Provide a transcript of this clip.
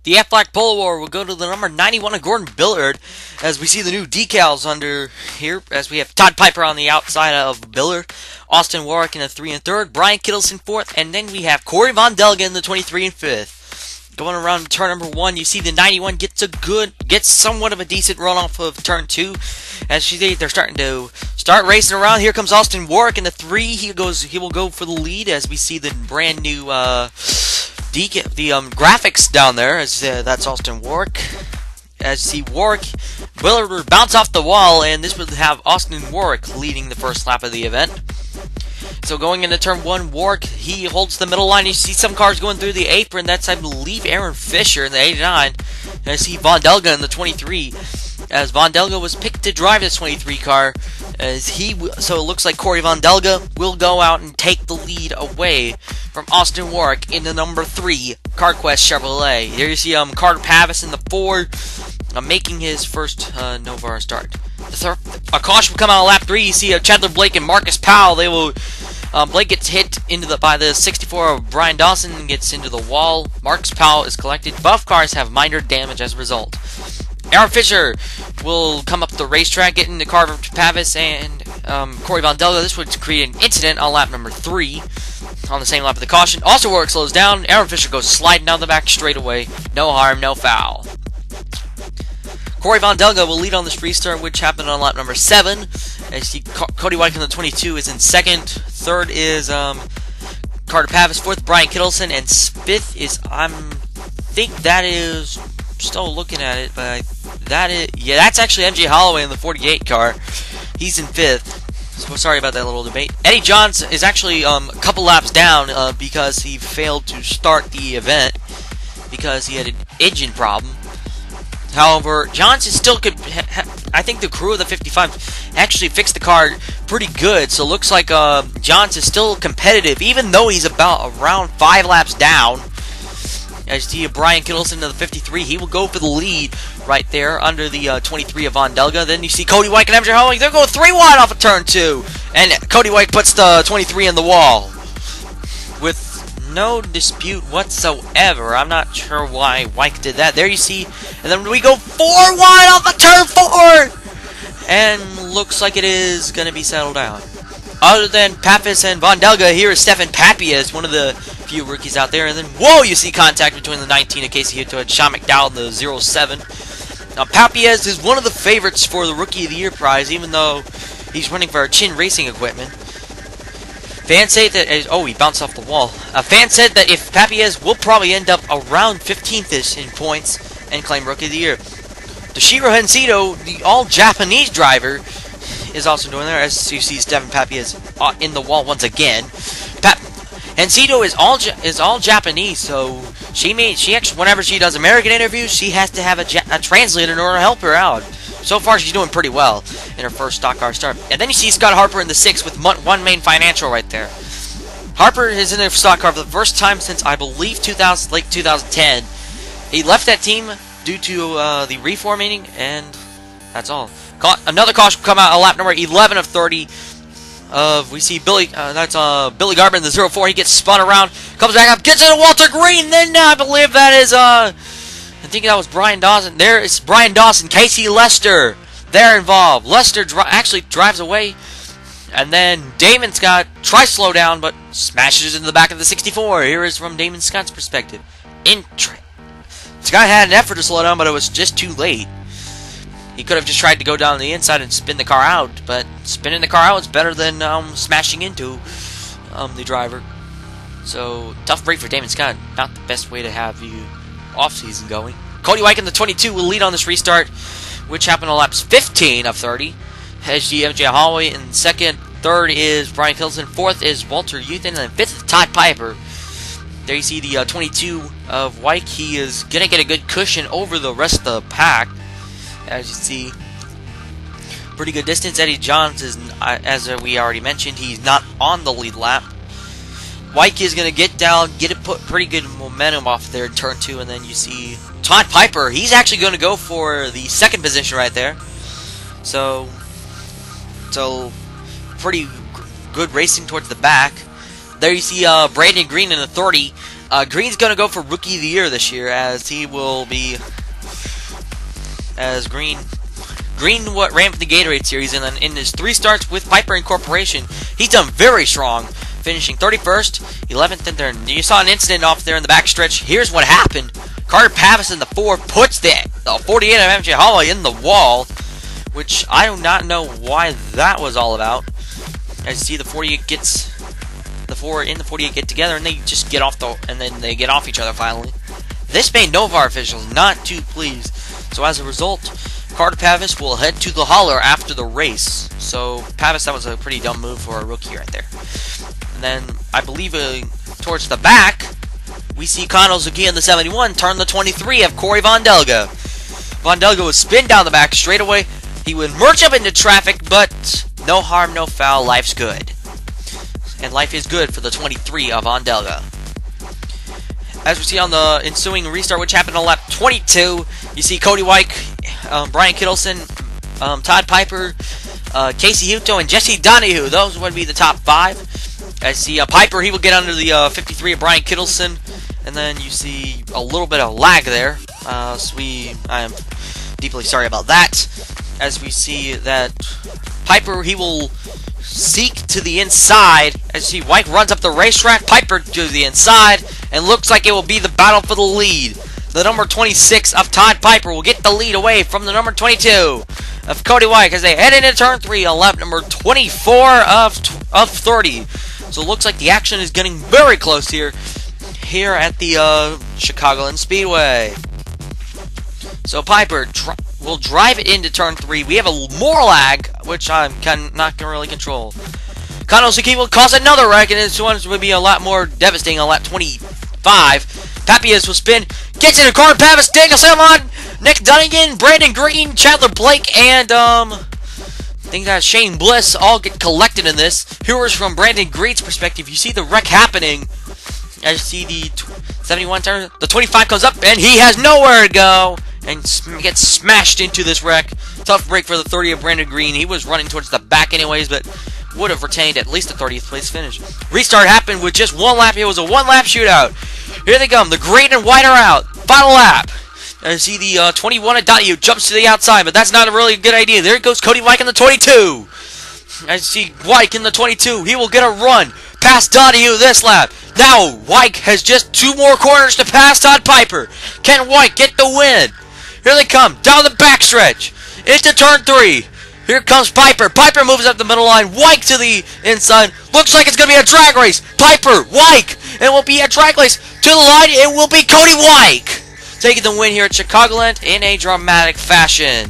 The F-Black Polo War will go to the number 91 of Gordon Billard, as we see the new decals under here, as we have Todd Piper on the outside of Billard, Austin Warwick in the 3 and 3rd, Brian Kittleson 4th, and then we have Corey Von Delga in the 23 and 5th. Going around turn number 1, you see the 91 gets somewhat of a decent run off of turn 2. As you see, they're starting to racing around. Here comes Austin Warwick in the 3. He will go for the lead, as we see the brand new graphics down there, as that's Austin Warwick. As you see Warwick, Willard will bounce off the wall, and this would have Austin Warwick leading the first lap of the event. So going into turn 1, Warwick, he holds the middle line. You see some cars going through the apron. That's, I believe, Aaron Fisher in the 89. And I see Von Delga in the 23. As Von Delga was picked to drive this 23 car. So it looks like Corey Von Delga will go out and take the lead away from Austin Warwick in the number 3 CarQuest Chevrolet. Here you see Carter Pavis in the 4, making his first NOVAR start. A caution will come out of lap 3. You see Chandler Blake and Marcus Powell. They will. Blake gets hit by the 64 of Brian Dawson and gets into the wall. Marcus Powell is collected. Both cars have minor damage as a result. Aaron Fisher will come up the racetrack, get into Carter Pavis and Corey Von Delga. This would create an incident on lap number 3 on the same lap of the caution. Also, Warwick slows down. Aaron Fisher goes sliding down the back straightaway. No harm, no foul. Corey Von Delga will lead on this restart, which happened on lap number 7. As you see, Cody White in the 22 is in 2nd. 3rd is Carter Pavis. 4th, Brian Kittleson. And 5th is, think that is, still looking at it, but that's actually MJ Holloway in the 48 car. He's in 5th. So sorry about that little debate. Eddie Johns is actually a couple laps down because he failed to start the event because he had an engine problem. However, Johns is still good. I think the crew of the 55 actually fixed the car pretty good. So it looks like Johns is still competitive, even though he's around 5 laps down. As you see Brian Kittleson in the 53, he will go for the lead right there under the 23 of Von Delga. Then you see Cody White and MJ Holloway. They're going 3 wide off of turn 2. And Cody White puts the 23 in the wall with no dispute whatsoever. I'm not sure why White did that. There you see. And then we go 4 wide off of turn 4. And looks like it is going to be settled down. Other than Pappas and Von Delga, here is Stefan Papias, one of the few rookies out there. And then, whoa, you see contact between the 19 of Casey Hito and Sean McDowell in the 07. Now, Papias is one of the favorites for the Rookie of the Year prize, even though he's running for our Chin Racing equipment. Fans say that, he bounced off the wall. Fans said that if Papias will probably end up around 15th-ish in points and claim Rookie of the Year. Toshiro Hensido, the all-Japanese driver, is also doing there, as you see Stefan Papias in the wall once again. Hensido is all Japanese, so she actually, whenever she does American interviews, she has to have a translator in order to help her out. So far, she's doing pretty well in her first stock car start. And then you see Scott Harper in the 6 with One Main Financial right there. Harper is in the stock car for the first time since, I believe, late 2010. He left that team due to the reformatting, and that's all. Another caution will come out at lap number 11 of 30. We see Billy Billy Garber in the 04. He gets spun around, comes back up, gets into Walter Green. Then I believe that is I think that was Brian Dawson. There is Brian Dawson, Casey Lester. They're involved. Lester actually drives away, and then Daemin Scott tries to slow down, but smashes into the back of the 64. Here is from Daemin Scott's perspective. Scott had an effort to slow down, but it was just too late. He could have just tried to go down the inside and spin the car out, but spinning the car out is better than smashing into the driver. So, tough break for Daemin Scott. Not the best way to have you off-season going. Cody White in the 22 will lead on this restart, which happened on laps 15 of 30. MJ Holloway in 2nd. 3rd is Brian Kittleson. 4th is Walter Youthen. And then 5th is Todd Piper. There you see the 22 of White. He is going to get a good cushion over the rest of the pack. As you see, pretty good distance. Eddie Johns is, as we already mentioned, he's not on the lead lap. White is going to get down, put pretty good momentum off there in turn 2, and then you see Todd Piper. He's actually going to go for the 2nd position right there. So pretty good racing towards the back. There you see Brandon Green in the 30. Green's going to go for Rookie of the Year this year, as he will be, as Green what ran for the Gatorade Series, and then in his 3 starts with Piper Incorporation, he's done very strong, finishing 31st, 11th, and then you saw an incident off there in the backstretch. Here's what happened. Carter Pavis in the 4 puts the 48 of MJ Holloway in the wall, which I do not know why that was all about. As you see, the 48 gets the 4 in the 48 get together, and they just get off they get off each other finally. This made NOVAR officials not too pleased. So as a result, Carter Pavis will head to the hauler after the race. So Pavis, that was a pretty dumb move for a rookie right there. And then I believe towards the back, we see Kano Zuki in the 71 turn the 23 of Corey Von Delga. Von Delga would spin down the back straight away. He would merge up into traffic, but no harm, no foul. Life's good. And life is good for the 23 of Von Delga. As we see on the ensuing restart, which happened on lap 22, you see Cody White, Brian Kittleson, Todd Piper, Casey Hutto, and Jesse Donahue. Those would be the top 5. I see Piper, he will get under the 53 of Brian Kittleson. And then you see a little bit of lag there. I am deeply sorry about that. As we see that Piper, he will seek to the inside. As you see White runs up the racetrack, Piper to the inside, and looks like it will be the battle for the lead. The number 26 of Todd Piper will get the lead away from the number 22 of Cody White as they head into turn 3 on lap number 24 of 30. So it looks like the action is getting very close here at the Chicagoland Speedway. So Piper will drive it into turn 3. We have more lag, which I'm not going to really control. Kano Suzuki will cause another wreck, and this one would be a lot more devastating on lap 25. Papias will spin, gets into Carter Pavis, Daniel Salmon, Nick Dunnigan, Brandon Green, Chandler Blake, and I think that Shane Bliss all get collected in this. Here's from Brandon Green's perspective. You see the wreck happening. As you see the 71 turn, the 25 comes up, and he has nowhere to go, and gets smashed into this wreck. Tough break for the 30 of Brandon Green. He was running towards the back anyways, but would have retained at least a 30th place finish. Restart happened with just 1 lap. It was a 1-lap shootout. Here they come. The green and white are out. Final lap. I see the 21 of Donahue jumps to the outside, but that's not a really good idea. There goes Cody White in the 22. I see White in the 22. He will get a run past Donahue this lap. Now, White has just 2 more corners to pass Todd Piper. Can White get the win? Here they come, down the backstretch, into turn 3. Here comes Piper. Piper moves up the middle line. White to the inside. Looks like it's going to be a drag race. Piper, White. It will be a drag race. To the line, it will be Cody White taking the win here at Chicagoland in a dramatic fashion.